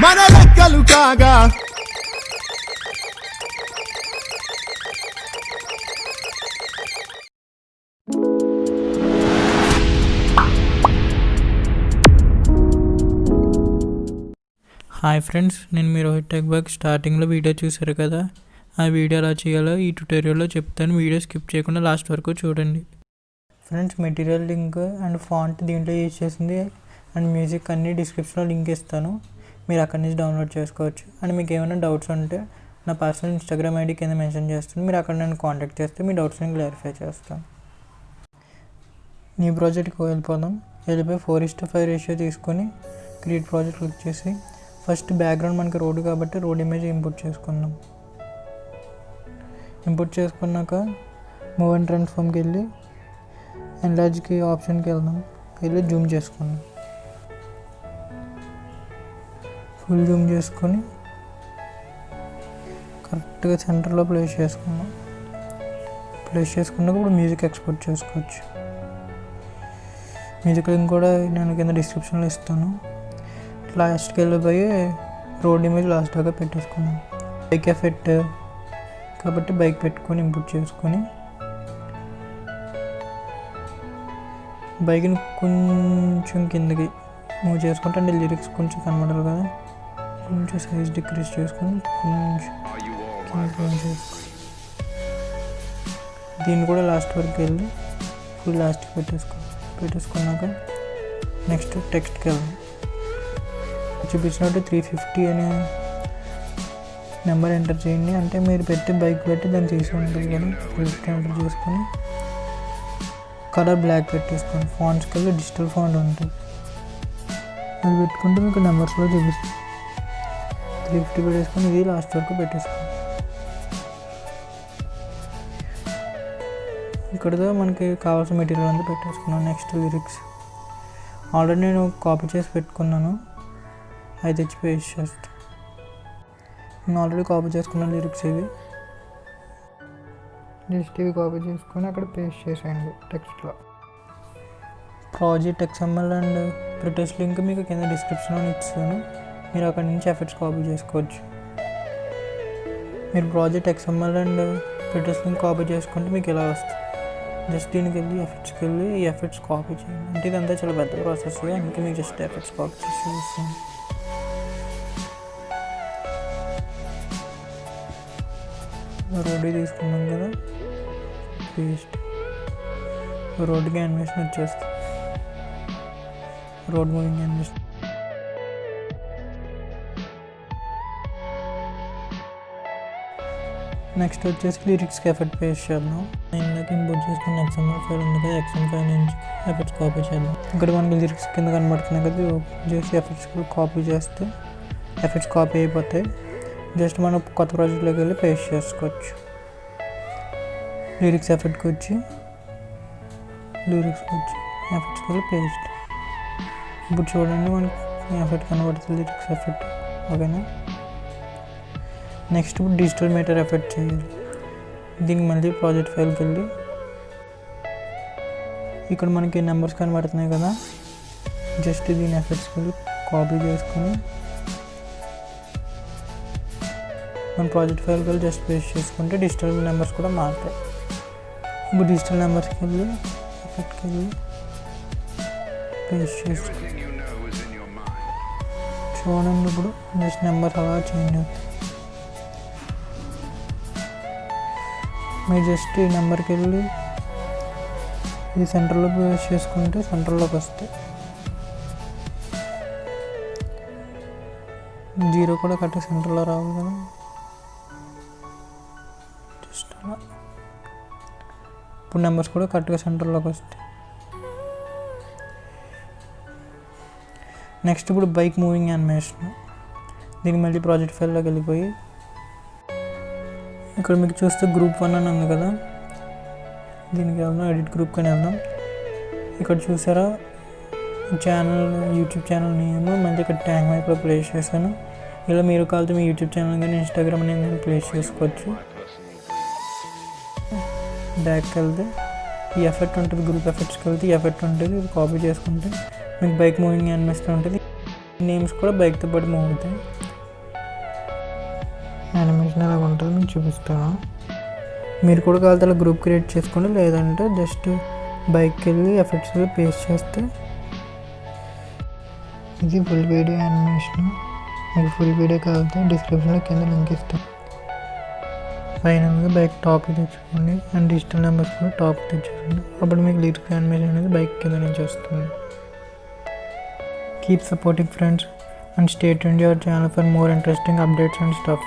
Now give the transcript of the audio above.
మన లెక్కలు కాగా హాయ్ ఫ్రెండ్స్, నేను మీ రోహిట్ టెక్ బగ్. స్టార్టింగ్లో వీడియో చూసారు కదా, ఆ వీడియో ఎలా చేయాలో ఈ ట్యుటోరియల్లో చెప్తాను. వీడియో స్కిప్ చేయకుండా లాస్ట్ వరకు చూడండి. Friends, material link and font దీంట్లో యూజ్ చేసింది అండ్ మ్యూజిక్ అన్నీ డిస్క్రిప్షన్లో లింక్ ఇస్తాను, మీరు అక్కడి నుంచి డౌన్లోడ్ చేసుకోవచ్చు. అండ్ మీకు ఏమైనా డౌట్స్ ఉంటే నా పర్సనల్ ఇన్స్టాగ్రామ్ ఐడి కింద మెన్షన్ చేస్తాను, మీరు అక్కడ నన్ను కాంటాక్ట్ చేస్తే మీ డౌట్స్ని క్లారిఫై చేస్తాను. న్యూ ప్రాజెక్ట్కి వెళ్ళిపోయి 4:5 రేషియో తీసుకొని క్రియేట్ ప్రాజెక్ట్ క్లిక్ చేసి ఫస్ట్ బ్యాక్గ్రౌండ్ మనకి రోడ్ కాబట్టి రోడ్ ఇమేజ్ ఇంపోర్ట్ చేసుకుందాం. ఇంపోర్ట్ చేసుకున్నాక మూవ్ అండ్ ట్రాన్స్ఫార్మ్కి వెళ్ళి ఎన్లార్జ్కి ఆప్షన్కి వెళ్ళి జూమ్ చేసుకున్నాం. ఫుల్ జూమ్ చేసుకొని కరెక్ట్గా సెంటర్లో ప్లేస్ చేసుకున్నాం. ప్లేస్ చేసుకున్నాక ఇప్పుడు మ్యూజిక్ ఎక్స్పోర్ట్ చేసుకోవచ్చు. మ్యూజిక్ లింక్ కూడా నేను కింద డిస్క్రిప్షన్లో ఇస్తాను. లాస్ట్కి వెళ్ళిపోయి రోడ్ ఇమేజ్ లాస్ట్ దాకా పెట్టేసుకున్నాం. బైక్ ఎఫెక్ట్ కాబట్టి బైక్ పెట్టుకొని ఇంపోర్ట్ చేసుకొని బైక్ని కొంచెం కిందకి మూవ్ చేసుకుంటే అంటే లిరిక్స్ కొంచెం కనబడాలి కదా, కొంచెం సైజ్ డిక్రీజ్ చేసుకొని కొంచెం దీన్ని కూడా లాస్ట్ వరకు వెళ్ళి ఫుల్ లాస్ట్కి పెట్టేసుకున్నాక నెక్స్ట్ టెక్స్ట్కి వెళ్దాం. చూపించినట్టు 350 అనే నెంబర్ ఎంటర్ చేయండి. అంటే మీరు పెట్టి బైక్ పెట్టి దాన్ని తీసి ఉంటుంది కదా, 350 ఎంటర్ చేసుకొని కలర్ బ్లాక్ పెట్టేసుకోండి. ఫాంట్స్కి వెళ్ళి డిజిటల్ ఫాంట్ ఉంటుంది, అది పెట్టుకుంటే మీకు నెంబర్స్లో చూపిస్తుంది. 350 పెట్టేసుకొని ఇది లాస్ట్ వరకు పెట్టేసుకోండి. ఇక్కడతో మనకి కావాల్సిన మెటీరియల్ అంతా పెట్టేసుకున్నాను. నెక్స్ట్ లిరిక్స్ ఆల్రెడీ నేను కాపీ చేసి పెట్టుకున్నాను, అది తెచ్చి పేస్ట్ చేస్తాను. నేను ఆల్రెడీ కాపీ చేసుకున్న లిరిక్స్ ఇవి జస్ట్ ఇవి కాపీ చేసుకొని అక్కడ పేస్ట్ చేసేయండి టెక్స్ట్లో. Project XML and pretest link మీకు కింద డిస్క్రిప్షన్లో ఇస్తాను, మీరు అక్కడి నుంచి ఎఫెక్ట్స్ కాపీ చేసుకోవచ్చు. మీరు project XML and pretest link copy చేసుకుంటే మీకు ఇలా వస్తుంది. జస్ట్ దీనికి వెళ్ళి ఎఫెక్ట్స్కి వెళ్ళి ఈ ఎఫెక్ట్స్ కాపీ చేయండి. అంటే ఇదంతా చాలా పెద్ద ప్రాసెస్, అందుకే మీకు జస్ట్ ఎఫెక్ట్స్ కాపీ చేసి చూపిస్తాను. రోడ్డు తీసుకున్నాం కదా, పేస్ట్ రోడ్డుకి యానిమేషన్ వచ్చేస్తుంది. Road moving animation. నెక్స్ట్ వచ్చేసి లిరిక్స్కి ఎఫెక్ట్ పేస్ట్ చేద్దాం. నేను ఇందాక ఇంపోర్ట్ చేసుకున్న XML ఫైల్ ఉంది కదా, XML ఫైల్ నుంచి ఎఫెక్ట్స్ కాపీ చేద్దాం. ఇక్కడ మనకి లిరిక్స్ కింద కనబడుతున్నాయి కదా, చేసి ఎఫెక్ట్స్ కాపీ చేస్తే ఎఫెక్ట్స్ కాపీ అయిపోతాయి. జస్ట్ మనం కొత్త ప్రాజెక్ట్లోకి వెళ్ళి పేస్ట్ చేసుకోవచ్చు. లిరిక్స్ ఎఫెక్ట్కి వచ్చి ఎఫెక్ట్స్కి వెళ్ళి పేస్ట్. ఇప్పుడు చూడండి మనకి ఎఫెక్ట్ కనబడుతుంది, లిరిక్స్ ఎఫెక్ట్. ఓకేనా, నెక్స్ట్ ఇప్పుడు డిజిటల్ మీటర్ ఎఫెక్ట్ చేయాలి. దీనికి మళ్ళీ ప్రాజెక్ట్ ఫైల్కి వెళ్ళి ఇక్కడ మనకి నెంబర్స్ కనబడుతున్నాయి కదా, జస్ట్ దీని ఎఫెక్ట్స్కి వెళ్ళి కాపీ చేసుకొని మన ప్రాజెక్ట్ ఫైల్కి వెళ్ళి జస్ట్ పేస్ట్ చేసుకుంటే డిజిటల్ నెంబర్స్ కూడా మారుతాయి. ఇప్పుడు డిజిటల్ నెంబర్స్కి వెళ్ళి ఎఫెక్ట్కి వెళ్ళి పేస్ట్ చేసుకోండి. చూడండి ఇప్పుడు జస్ట్ నెంబర్ అలా చేంజ్ అవుతుంది. మీరు జస్ట్ ఈ నెంబర్కి వెళ్ళి ఈ సెంటర్లో పేస్ట్ చేసుకుంటే సెంటర్లోకి వస్తాయి. 0 కూడా కరెక్ట్ సెంటర్లో రావాలి కదా, జస్ట్ అలా. ఇప్పుడు నెంబర్స్ కూడా కరెక్ట్గా సెంటర్లోకి వస్తాయి. నెక్స్ట్ ఇప్పుడు బైక్ మూవింగ్ యానిమేషన్. దీనికి మళ్ళీ ప్రాజెక్ట్ ఫైల్లోకి వెళ్ళిపోయి ఇక్కడ మీకు చూస్తే గ్రూప్ 1 అని ఉంది కదా, దీనికి వెళ్దాం. ఎడిట్ గ్రూప్ కానీ వెళ్దాం. ఇక్కడ చూసారా ఛానల్, యూట్యూబ్ ఛానల్ నేమ్, మళ్ళీ ఇక్కడ ట్యాంక్ మైక్లో ప్లేస్ చేశాను. ఇలా మీరు కావాలంటే మీ యూట్యూబ్ ఛానల్ కానీ ఇన్స్టాగ్రామ్ అనేది ప్లేస్ చేసుకోవచ్చు. బ్యాక్కి వెళ్తే ఈ ఎఫెక్ట్ ఉంటుంది, గ్రూప్ ఎఫెక్ట్స్కి వెళ్తే ఈ ఎఫెక్ట్ ఉంటుంది, ఇది కాపీ చేసుకుంటే మీకు బైక్ మూవింగ్ యానిమేషన్ ఉంటుంది. నేమ్స్ కూడా బైక్తో పాటు మూవ్ అవుతాయి. యానిమేషన్ ఎలా ఉంటుందో మీకు చూపిస్తాను. మీరు కూడా కావాలి అలా గ్రూప్ క్రియేట్ చేసుకోండి, లేదంటే జస్ట్ బైక్కి వెళ్ళి ఎఫెక్ట్స్లో పేస్ట్ చేస్తే ఇది ఫుల్ వీడియో యానిమేషన్. మీకు ఫుల్ వీడియో కావాలంటే డిస్క్రిప్షన్లో కింద లింక్ ఇస్తాను. ఫైనల్గా బైక్ టాప్కి తెచ్చుకోండి అండ్ డిజిటల్ నెంబర్స్ కూడా టాప్కి తెచ్చుకోండి. అప్పుడు మీకు లిరిక్స్ యానిమేషన్ అనేది బైక్ కింద నుంచి వస్తుంది. Keep supporting friends and stay tuned to our channel for more interesting updates and stuff.